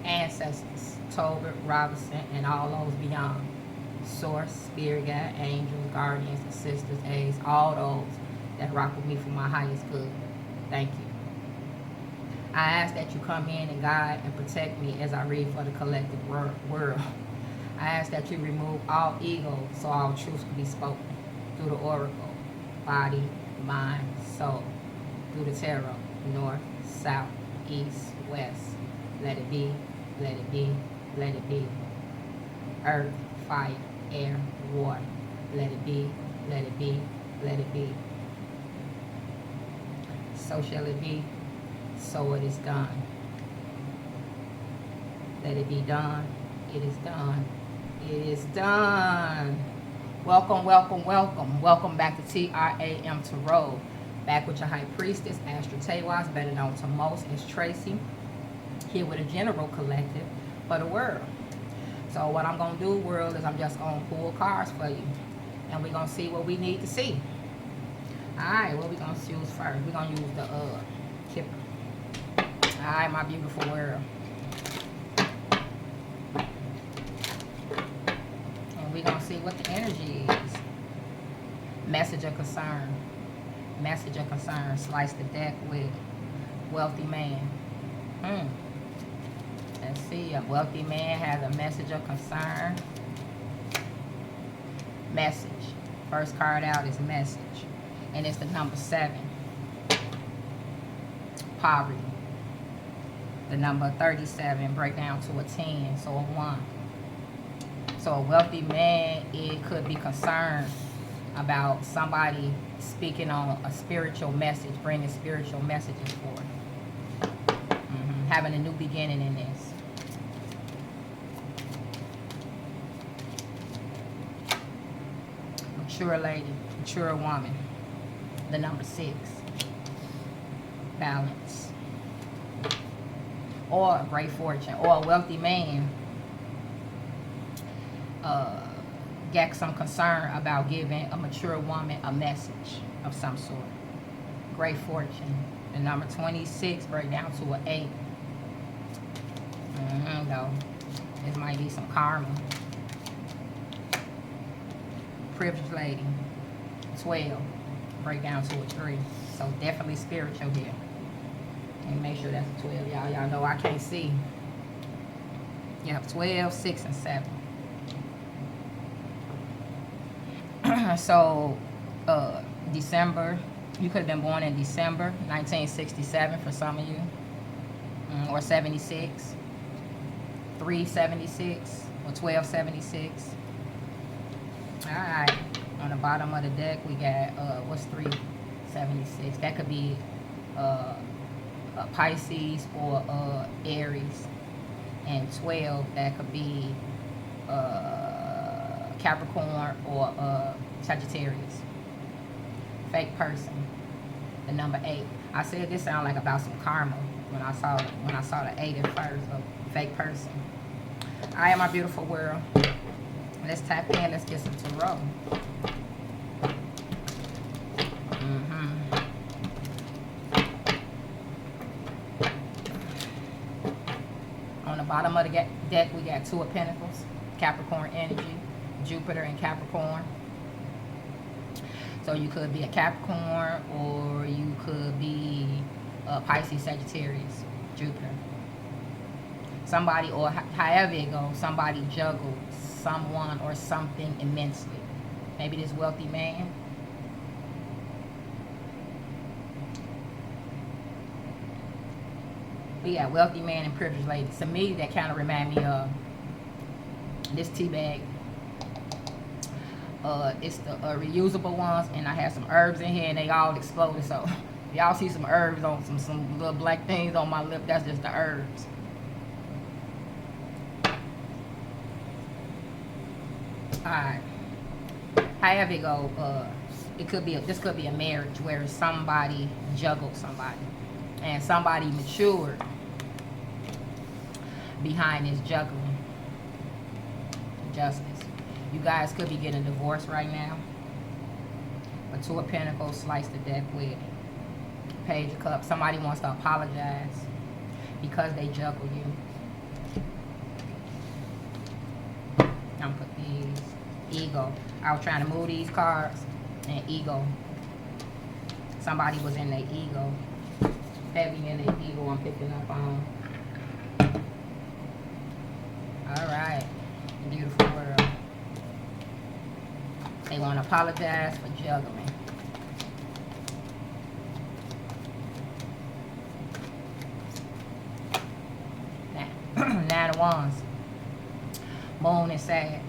ancestors, Tolbert, Robinson, and all those beyond. Source, spirit guide, angels, guardians, sisters, aides, all those that rock with me for my highest good. Thank you. I ask that you come in and guide and protect me as I read for the collective world. I ask that you remove all ego so all truth can be spoken through the oracle, body, mind, soul, through the tarot, north, south, east, west. Let it be, let it be, let it be. Earth, fire, air, water. Let it be, let it be, let it be. So shall it be, so it is done. Let it be done, it is done, it is done. Welcome, welcome, welcome. Welcome back to T.R.A.M. Tarot. Back with your High Priestess, Astral Tewas, better known to most as Tracy. Here with a general collective for the world. So what I'm going to do, world, is I'm just going to pull cards for you. And we're going to see what we need to see. Alright, what we going to use first? We're going to use the Kipper. Alright, my beautiful world. And we're going to see what the energy is. Message of concern. Message of concern. Slice the deck with wealthy man. Let's see. A wealthy man has a message of concern. Message. First card out is message. And it's the number 7. Poverty. The number 37 break down to a 10, so a 1. So a wealthy man, it could be concerned about somebody speaking on a spiritual message, bringing spiritual messages forth. Having a new beginning in this. Mature lady, mature woman. The number 6. Balance. Or a great fortune. Or a wealthy man got some concern about giving a mature woman a message of some sort. Great fortune. The number 26 break down to an 8. No. This might be some karma. Privileged lady. 12. Break down to a 3. So definitely spiritual here. And make sure that's a 12. Y'all know I can't see. You have 12, 6, and 7. So, December. You could have been born in December 1967 for some of you. Or 76. 376 or 1276. Alright. On the bottom of the deck we got what's 376? That could be a Pisces or Aries. And 12, that could be Capricorn or Sagittarius. Fake person. The number 8. I said this sounded like about some karma when I saw the 8 at first. A fake person. Alright, my beautiful world. Let's tap in. Let's get some tarot. On the bottom of the deck, we got 2 of Pentacles, Capricorn energy, Jupiter and Capricorn. So you could be a Capricorn or you could be a Pisces, Sagittarius, Jupiter. Somebody, or however it goes, somebody juggled someone or something immensely. Maybe this wealthy man. But yeah, wealthy man and privileged lady. To me, that kind of remind me of this tea bag. It's the reusable ones, and I have some herbs in here, and they all exploded. So y'all see some herbs on some little black things on my lip. That's just the herbs. Alright. However it go, this could be a marriage where somebody juggled somebody, and somebody matured behind this juggling. Justice. You guys could be getting a divorce right now. A 2 of Pentacles, slice the deck with Page of Cups. Somebody wants to apologize because they juggle you. trying to put these. Ego. I was trying to move these cards, and ego. Somebody was in their ego. Heavy in their ego I'm picking up on. Alright. Beautiful world. They want to apologize for juggling. Nine of Wands. Moon and Sag.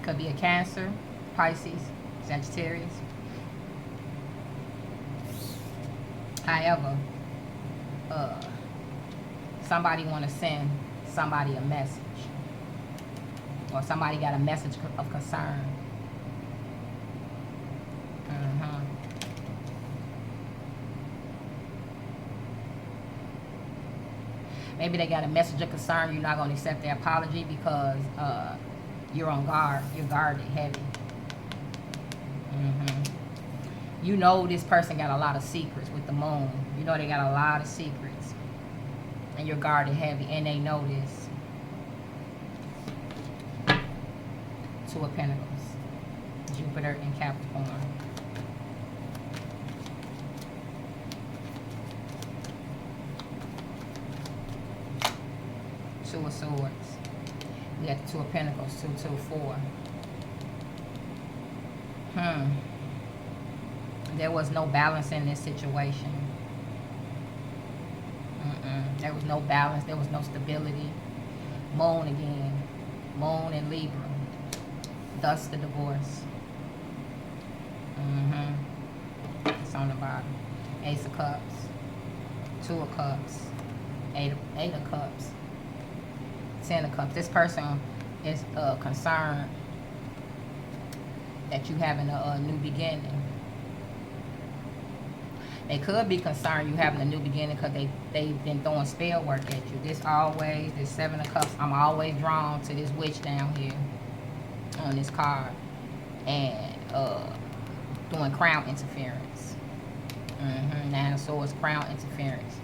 Could be a Cancer, Pisces, Sagittarius. However, somebody want to send somebody a message. Or somebody got a message of concern. Maybe they got a message of concern. You're not going to accept their apology because you're on guard. You're guarded heavy. You know this person got a lot of secrets with the moon. You know they got a lot of secrets. And you're guarded heavy. And they know this. Two of Pentacles. Jupiter and Capricorn. Two of Swords. We got the Two of Pentacles. 2, 2, 4. There was no balance in this situation. There was no balance. There was no stability. Moon again. Moon and Libra. Thus the divorce. It's on the bottom. Ace of Cups. Two of Cups. Eight of Cups. 10 of Cups. This person is concerned that you having a new beginning. They could be concerned you having a new beginning because they've been throwing spell work at you. This 7 of Cups. I'm always drawn to this witch down here on this card. And doing crown interference. 9 of Swords, crown interference.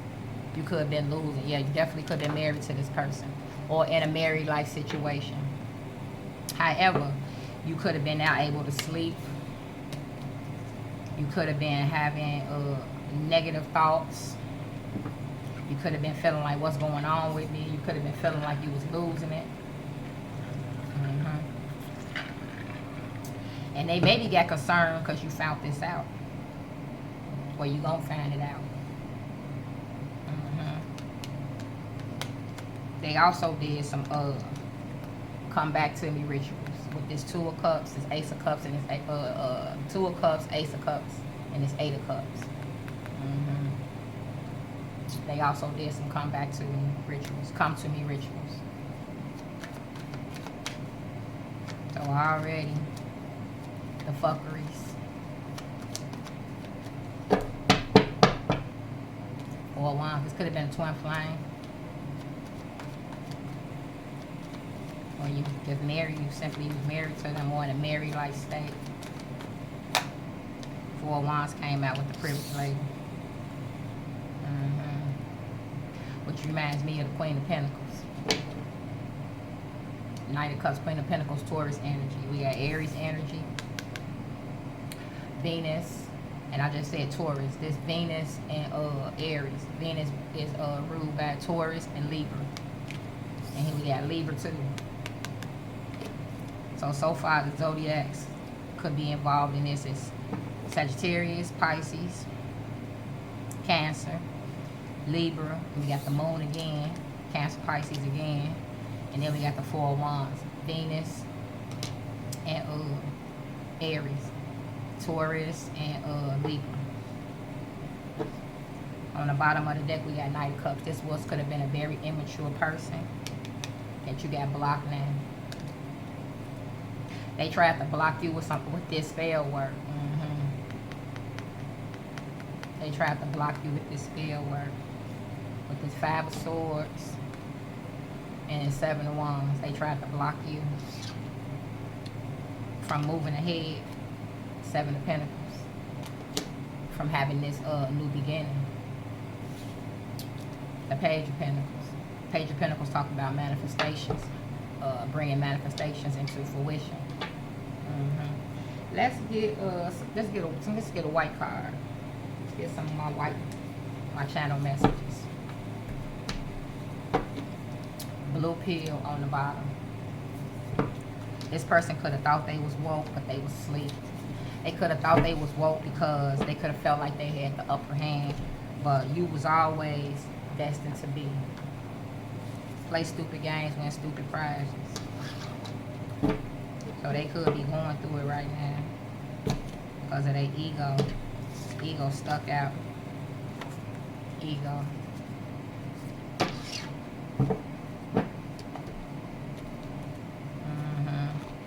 You could have been losing. Yeah, you definitely could have been married to this person. Or in a married life situation. However, you could have been now able to sleep. You could have been having negative thoughts. You could have been feeling like, what's going on with me? You could have been feeling like you was losing it. And they maybe got concerned because you found this out. Or you gonna find it out. They also did some come back to me rituals with this 2 of Cups, this Ace of Cups, and this 2 of Cups, Ace of Cups, and this 8 of Cups. They also did some come back to me rituals, come to me rituals. So already the fuckeries. 4 of Wands. This could have been a twin flame. Or you just married, you simply was married to them or in a married life state. 4 of Wands came out with the privilege lady. Which reminds me of the Queen of Pentacles. Knight of Cups, Queen of Pentacles, Taurus energy. We got Aries energy. Venus, and I just said Taurus. This Venus and Aries. Venus is ruled by Taurus and Libra. And here we got Libra too. So far the zodiacs could be involved in this is Sagittarius, Pisces, Cancer, Libra. We got the moon again, Cancer, Pisces again, and then we got the 4 of Wands, Venus and Aries, Taurus and Libra. On the bottom of the deck we got Knight of Cups. This could have been a very immature person that you got blocked now. They tried to block you with something with this spell work. They tried to block you with this spell work. With this 5 of Swords and 7 of Wands. They tried to block you from moving ahead. 7 of Pentacles. From having this new beginning. The Page of Pentacles. Page of Pentacles talk about manifestations. bringing manifestations into fruition. Let's get a white card. Let's get some of my channel messages. Blue pill on the bottom. This person could have thought they was woke, but they was asleep. They could have thought they was woke because they could have felt like they had the upper hand, but you was always destined to be. Play stupid games, win stupid prizes. So they could be going through it right now because of their ego. Ego stuck out. Ego.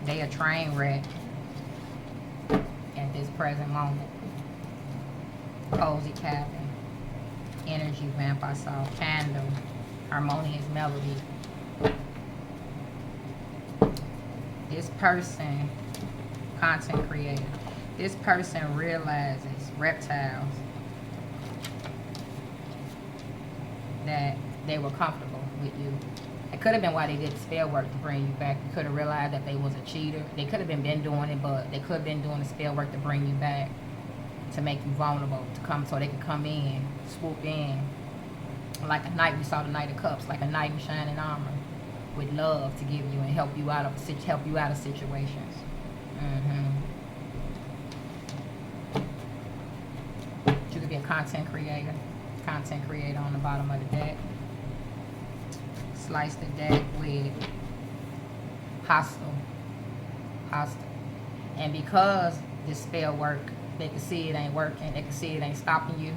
They a train wreck at this present moment. Cozy cabin. Energy vampire soul. Candle. Harmonious melody. This person, content creator. This person realizes, reptiles, that they were comfortable with you. It could have been why they did the spell work to bring you back. You could have realized that they was a cheater. They could have been doing it, but they could have been doing the spell work to bring you back, to make you vulnerable, to come so they could come in, swoop in. Like a knight, we saw the Knight of Cups, like a knight in shining armor, with love to give you and help you out of situations. You could be a content creator on the bottom of the deck. Slice the deck with hostile, and because this spell work, they can see it ain't working, they can see it ain't stopping you.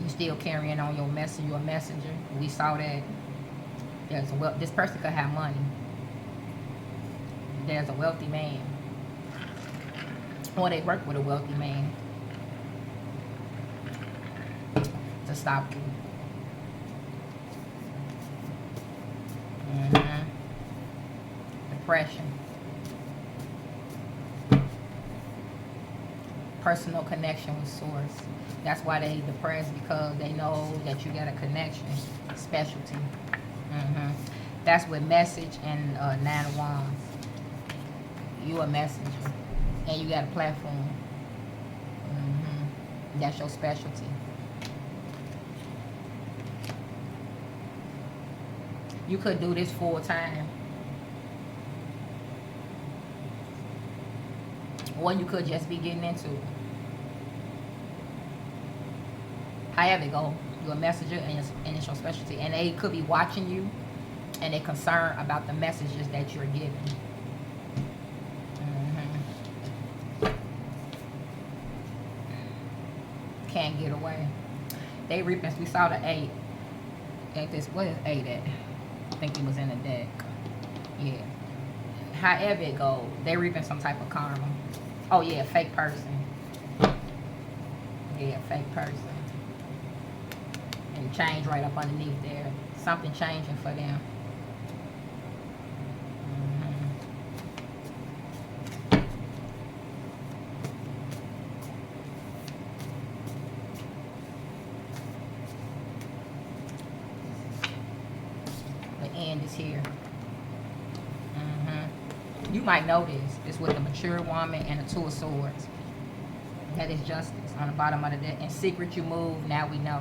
You still carrying on your message. You're a messenger. We saw that this person could have money. There's a wealthy man, or they work with a wealthy man to stop you. Depression. Personal connection with source. That's why they depressed, because they know that you got a connection, specialty. That's with message and Nine of Wands. You a messenger, and you got a platform. That's your specialty. You could do this full time, or you could just be getting into it. However it go, you're a messenger and it's your specialty. And they could be watching you and they're concerned about the messages that you're giving. Can't get away. They reaping. We saw the 8. At this, what is 8 at? I think it was in the deck. Yeah. However it goes, they reaping some type of karma. Oh yeah, fake person. Yeah, fake person. And change right up underneath there. Something changing for them. The end is here. You might know this. It's with the mature woman and the 2 of Swords. That is justice on the bottom of the deck. In secret you move, now we know.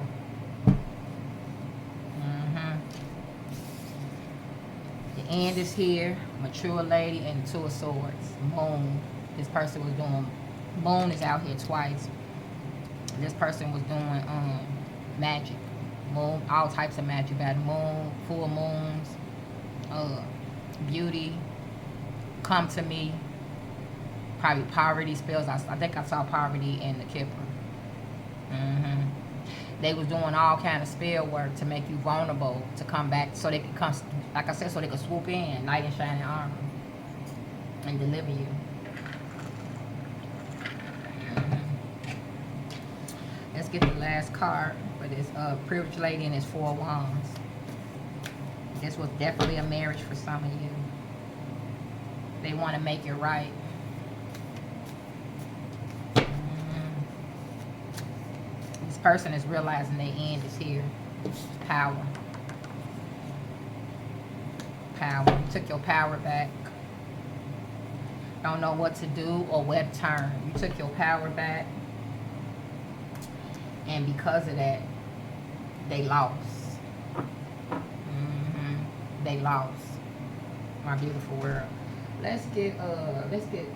The end is here. Mature lady and the 2 of Swords. Moon. This person was doing, Moon is out here twice. This person was doing magic. Moon, all types of magic. Bad moon, full moons, beauty, come to me. Probably poverty spells. I think I saw poverty in the Kipper. They was doing all kind of spell work to make you vulnerable, to come back so they could come, like I said, so they could swoop in, knight in shining armor, and deliver you. Let's get the last card for this privileged lady and this 4 of Wands. This was definitely a marriage for some of you. They want to make it right. This person is realizing their end is here. Power. Power. You took your power back. Don't know what to do or where to turn. You took your power back. And because of that, they lost. They lost. My beautiful world. Let's get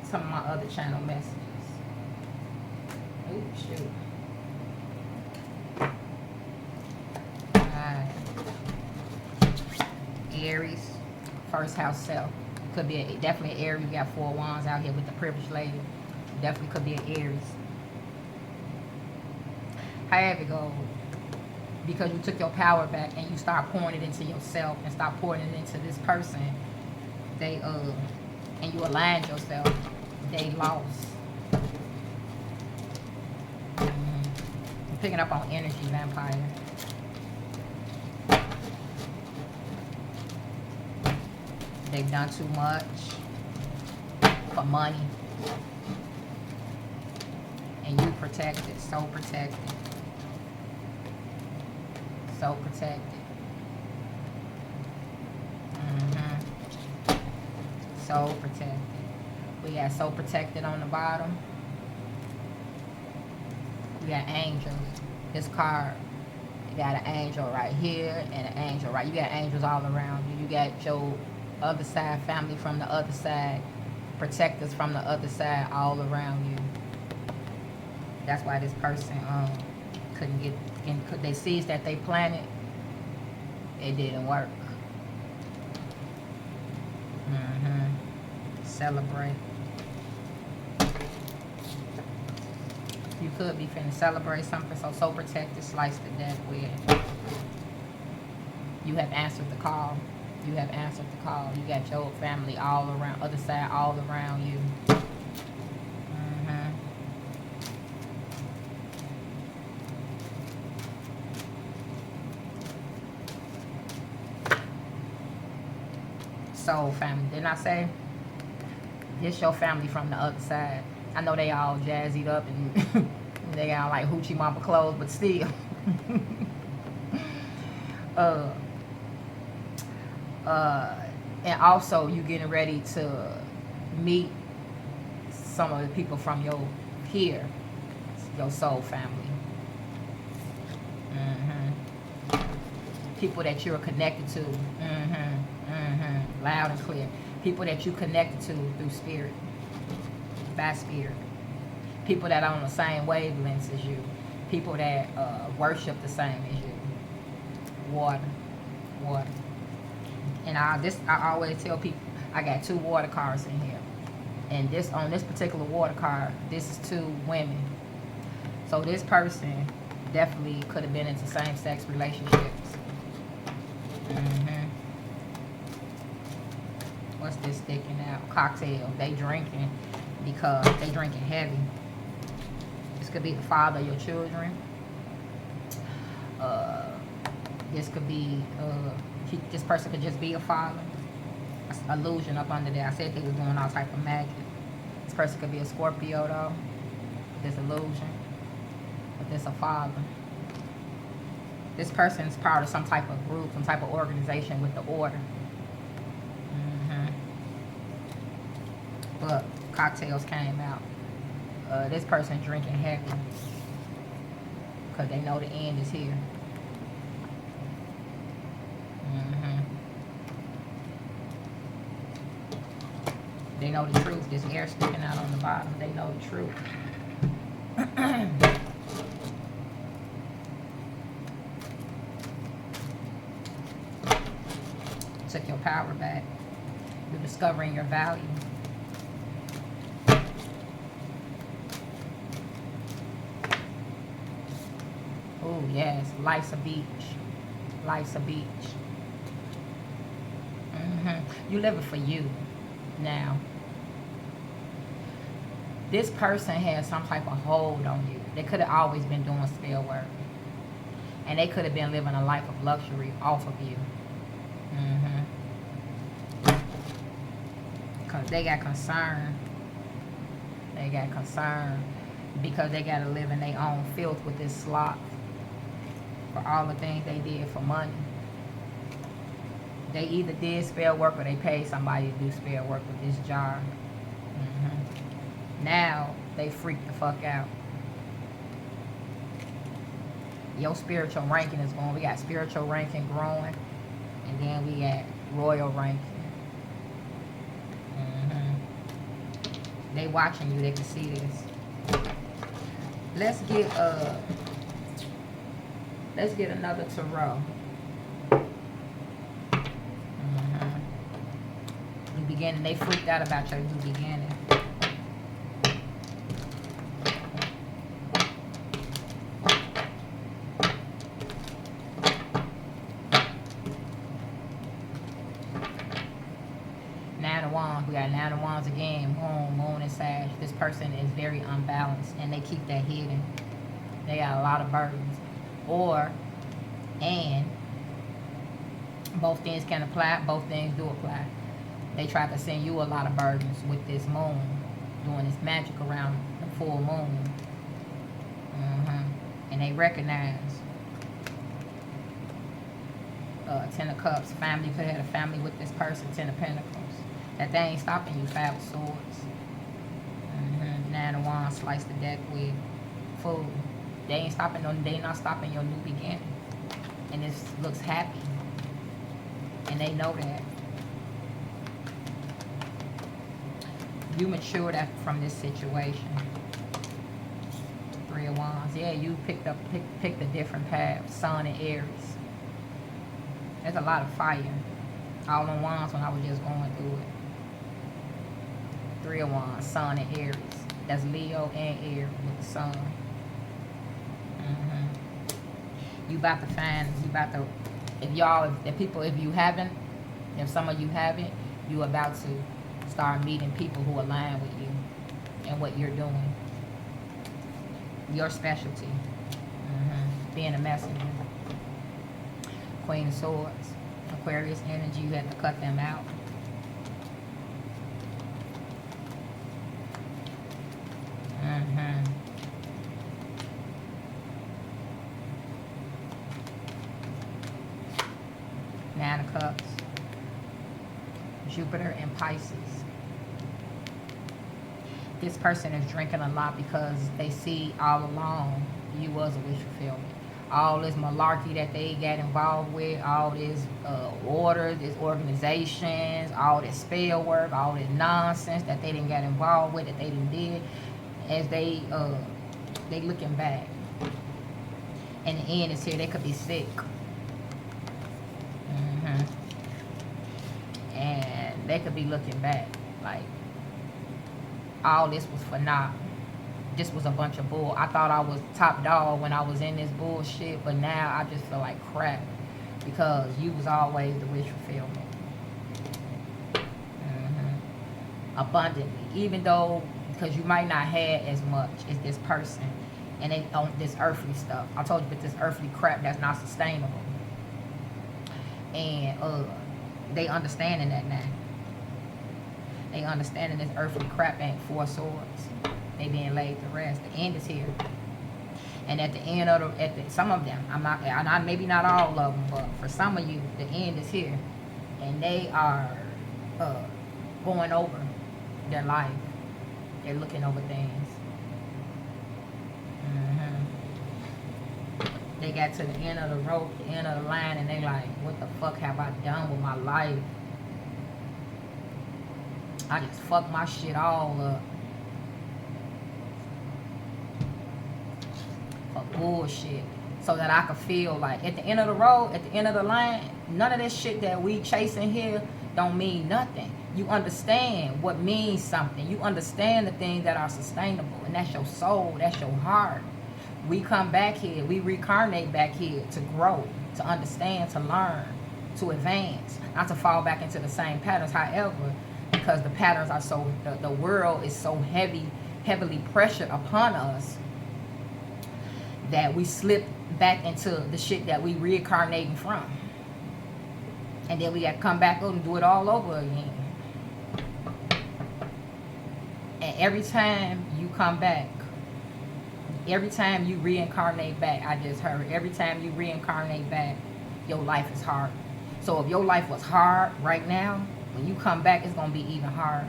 some of my other channel messages. Oh shoot. Alright. Aries, first house self. Could be definitely an Aries. We got 4 wands out here with the privileged lady. Definitely could be an Aries. However it goes, because you took your power back and you start pouring it into yourself and start pouring it into this person, they and you aligned yourself, they lost. I'm picking up on energy, vampire. They've done too much for money. And you protected, so protected. So protected. So protected. We got so protected on the bottom. We got angels. This card, you got an angel right here and an angel right. You got angels all around you. You got your other side family from the other side, protectors from the other side all around you. That's why this person couldn't get, and they seeds that they planted, it didn't work. Celebrate. You could be finna celebrate something, so protected, slice the death with. You have answered the call. You have answered the call. You got your family all around, other side all around you. Soul family. Didn't I say? This your family from the other side. I know they all jazzied up and they got like hoochie mama clothes, but still. And also you getting ready to meet some of the people from your soul family. People that you're connected to. Loud and clear. People that you connected to through spirit. By spirit. People that are on the same wavelengths as you. People that worship the same as you. Water. And I always tell people, I got 2 water cards in here. And on this particular water card, this is 2 women. So this person definitely could have been into same-sex relationships. What's this sticking out? Cocktail. They drinking because they drinking heavy. This could be the father of your children. This could be this person could just be a father. That's illusion up under there. I said they was doing all type of magic. This person could be a Scorpio though. This illusion. But this a father. This person's part of some type of group, some type of organization with the order. But cocktails came out. This person drinking heavy because they know the end is here. They know the truth. This air sticking out on the bottom. They know the truth. Took your power back. You're discovering your value. Oh yes, life's a beach. Life's a beach. You living for you now. This person has some type of hold on you. They could have always been doing spell work. And they could have been living a life of luxury off of you. Because they got concerned. They got concerned because they got to live in their own filth with this sloth for all the things they did for money. They either did spell work or they paid somebody to do spell work with this jar. Now they freak the fuck out. Your spiritual ranking is going. We got spiritual ranking growing, and then we got royal ranking. They watching you. They can see this. Let's get another tarot. New beginning. They freaked out about your new beginning. We got 9 of Wands again. Moon and Sag. This person is very unbalanced and they keep that hidden. They got a lot of burdens. And both things can apply. Both things do apply. They try to send you a lot of burdens with this moon. Doing this magic around the full moon. And they recognize 10 of Cups. Family. You could have had a family with this person. 10 of Pentacles. That they ain't stopping you. 5 of Swords. 9 of Wands. Slice the deck with Fool. They ain't stopping. They not stopping your new beginning. And this looks happy. And they know that. You matured from this situation. 3 of Wands. Yeah, you picked a different path. Sun and Aries. There's a lot of fire. All in Wands when I was just going through it. 3 of Wands, Sun and Aries. That's Leo and Aries with the Sun. You about to find, if some of you haven't, you about to start meeting people who align with you and what you're doing. Your specialty. Being a messenger. Queen of Swords. Aquarius energy, you have to cut them out. Nine of Cups. Jupiter and Pisces. This person is drinking a lot because they see all along you was a wish fulfillment. All this malarkey that they got involved with, all this orders, this organizations, all this spell work, all this nonsense that they didn't get involved with, that they didn't did, as they looking back. And the end is here. They could be sick. And they could be looking back like all this was for naught. This was a bunch of bull. I thought I was top dog when I was in this bullshit, but now I just feel like crap because you was always the wish fulfillment. Abundantly, even though, because you might not have as much as this person and they on this earthly stuff. I told you, but this earthly crap that's not sustainable. And they understanding that now. They understanding this earthly crap ain't 4 swords. They being laid to rest. The end is here. And at the end of some of them, maybe not all of them, but for some of you, the end is here. And they are going over their life. They're looking over things. They got to the end of the rope, the end of the line, and they like, what the fuck have I done with my life? I just fucked my shit all up. For bullshit. So that I could feel like at the end of the road, at the end of the line, none of this shit that we chasing here don't mean nothing. You understand what means something. You understand the things that are sustainable. And that's your soul. That's your heart. We come back here. We reincarnate back here to grow, to understand, to learn, to advance. Not to fall back into the same patterns. However, because the patterns are so, the world is so heavily pressured upon us that we slip back into the shit that we reincarnating from. And then we got to come back up and do it all over again. And every time you come back, every time you reincarnate back, I just heard, every time you reincarnate back, your life is hard. So if your life was hard right now, when you come back, it's going to be even harder.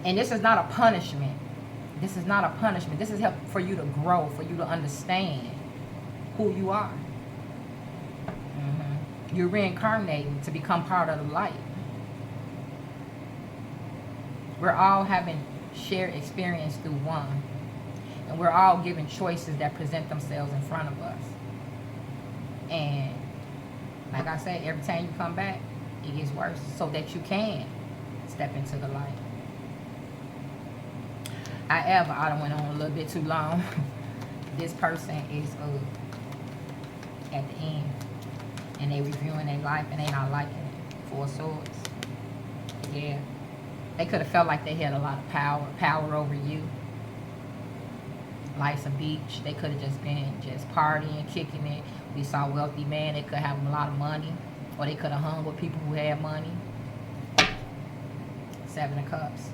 And this is not a punishment. This is not a punishment. This is help for you to grow, for you to understand who you are. You're reincarnating to become part of the light. We're all having shared experience through one. And we're all given choices that present themselves in front of us. And like I said, every time you come back, it gets worse so that you can step into the light. However, I done went on a little bit too long. This person is at the end. And they reviewing their life and they not liking it. 4 of Swords. Yeah. They could have felt like they had a lot of power over you. Life's a beach. They could have just been partying, kicking it. We saw a wealthy man. They could have a lot of money. Or they could have hung with people who had money. 7 of Cups.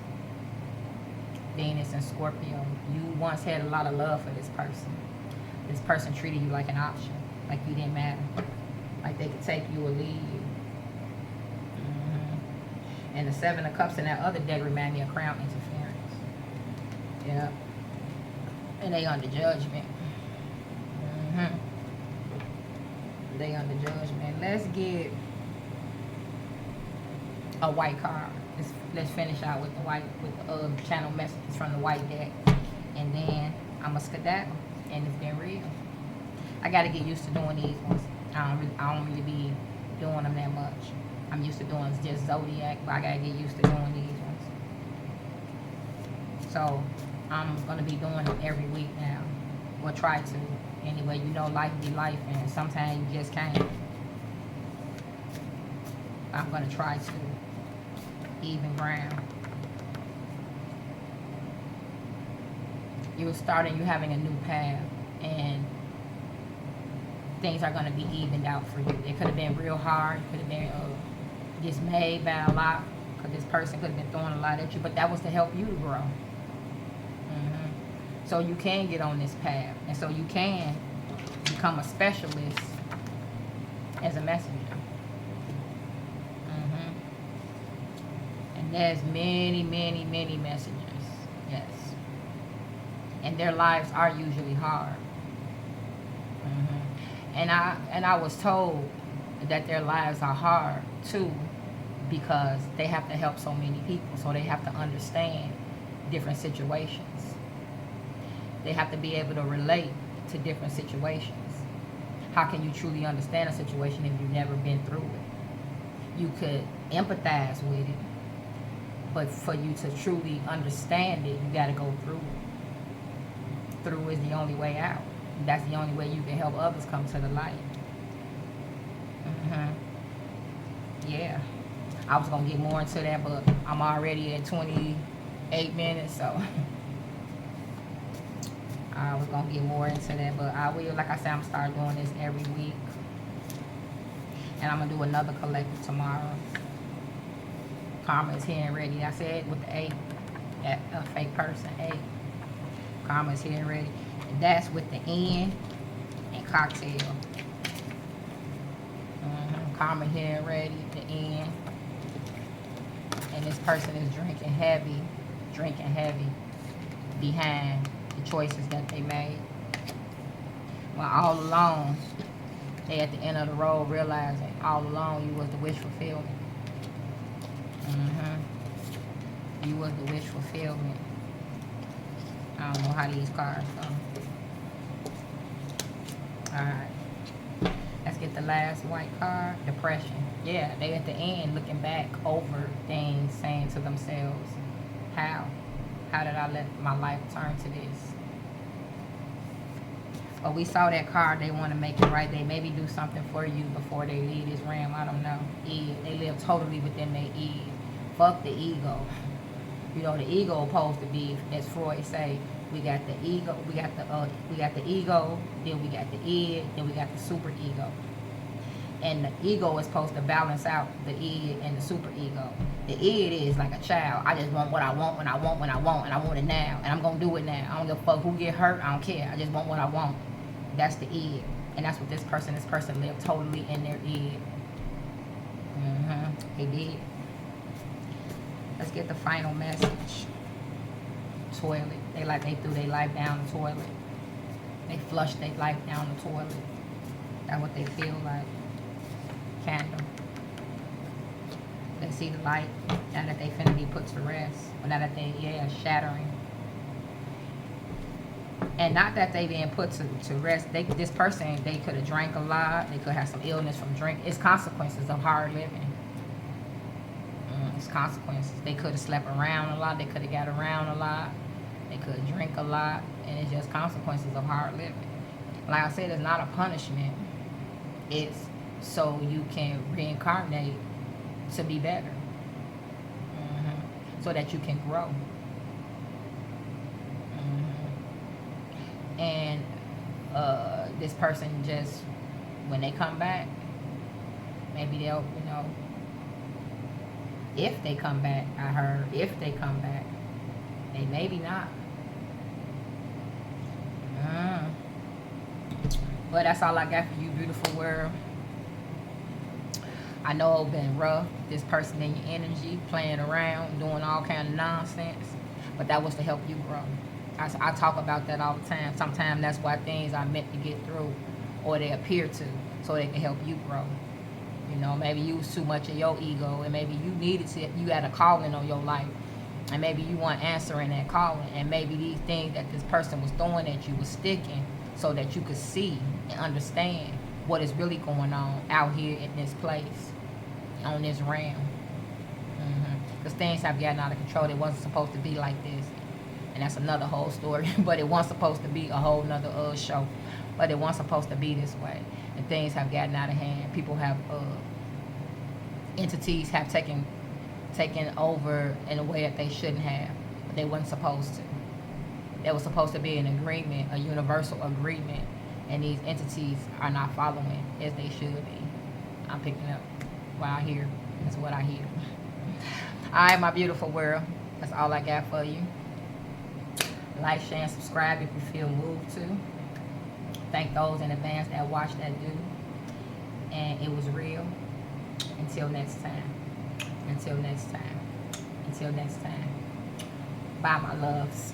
Venus and Scorpio. You once had a lot of love for this person. This person treated you like an option. Like you didn't matter. Like they could take you or leave you. And the 7 of Cups in that other deck remind me of crown interference. Yeah. And they under judgment. They under judgment. Let's get a white card. Let's finish out with the white, with the channel messages from the white deck. And then I'm a skedaddle. And it's been real. I got to get used to doing these ones. I don't really be doing them that much. I'm used to doing just zodiac, but I gotta get used to doing these ones. So I'm gonna be doing them every week now. Or try to. Anyway, you know life be life, and sometimes you just can't. I'm gonna try to even ground. You're having a new path, and things are going to be evened out for you. It could have been real hard. It could have been dismayed by a lot, because this person could have been throwing a lot at you, but that was to help you to grow. So you can get on this path, and so you can become a specialist as a messenger. And there's many, many, many messengers. Yes. And their lives are usually hard. And I was told that their lives are hard too, because they have to help so many people, so they have to understand different situations. They have to be able to relate to different situations. How can you truly understand a situation if you've never been through it? You could empathize with it, but for you to truly understand it, you got to go through it. Through is the only way out. That's the only way you can help others come to the light. Yeah. I was going to get more into that, but I'm already at 28 minutes, so I was going to get more into that. But I will, like I said, I'm going to start doing this every week. And I'm going to do another collective tomorrow. Karma is here and ready. I said with the 8, that fake person, 8. Karma is here and ready. And that's with the N and cocktail. Karma here and ready, the N. And this person is drinking heavy behind the choices that they made. Well, all along, they at the end of the road realizing all along you was the wish fulfillment. You was the wish fulfillment. I don't know how these cards go. Alright. Let's get the last white card. Depression. Yeah, they at the end looking back over things, saying to themselves, how? How did I let my life turn to this? But we saw that card, they want to make it right. They maybe do something for you before they leave this realm. I don't know. They live totally within their id. Fuck the ego. You know, the ego supposed to be, as Freud say, we got the ego, we got the ego, then we got the id, then we got the super ego. And the ego is supposed to balance out the id and the super ego. The id is like a child. I just want what I want when I want when I want, and I want it now, and I'm gonna do it now. I don't give a fuck who get hurt. I don't care. I just want what I want. That's the id. And that's what this person lived totally in their head. He did. Let's get the final message. Toilet. They threw their life down the toilet. They flushed their life down the toilet. That's what they feel like. Candle. They see the light. Now that they finna be put to rest. Or now that they, shattering. And not that they being put to rest. This person, they could have drank a lot. They could have some illness from drink. It's consequences of hard living. It's consequences. They could have slept around a lot. They could have got around a lot. They could drink a lot. And it's just consequences of hard living. Like I said, it's not a punishment. It's so you can reincarnate to be better. So that you can grow. And this person just, when they come back, maybe they'll, if they come back, I heard, if they come back, they maybe not. But that's all I got for you, beautiful world. I know it's been rough, this person in your energy, playing around, doing all kind of nonsense, but that was to help you grow. I talk about that all the time. Sometimes that's why things are meant to get through, or they appear to, so they can help you grow. Maybe you was too much of your ego, and maybe you needed to, you had a calling on your life, and maybe you weren't answering that calling, and maybe these things that this person was throwing at you was sticking, so that you could see and understand what is really going on out here in this place, on this realm. Because things have gotten out of control. It wasn't supposed to be like this. And that's another whole story. But it wasn't supposed to be a whole nother show. But it wasn't supposed to be this way. And things have gotten out of hand. People have, entities have taken over in a way that they shouldn't have. But they wasn't supposed to. There was supposed to be an agreement, a universal agreement. And these entities are not following as they should be. I'm picking up what I hear. That's what I hear. All right, my beautiful world. That's all I got for you. Like, share, and subscribe if you feel moved to. Thank those in advance that watched, that do. And it was real. Until next time. Until next time. Until next time. Bye, my loves.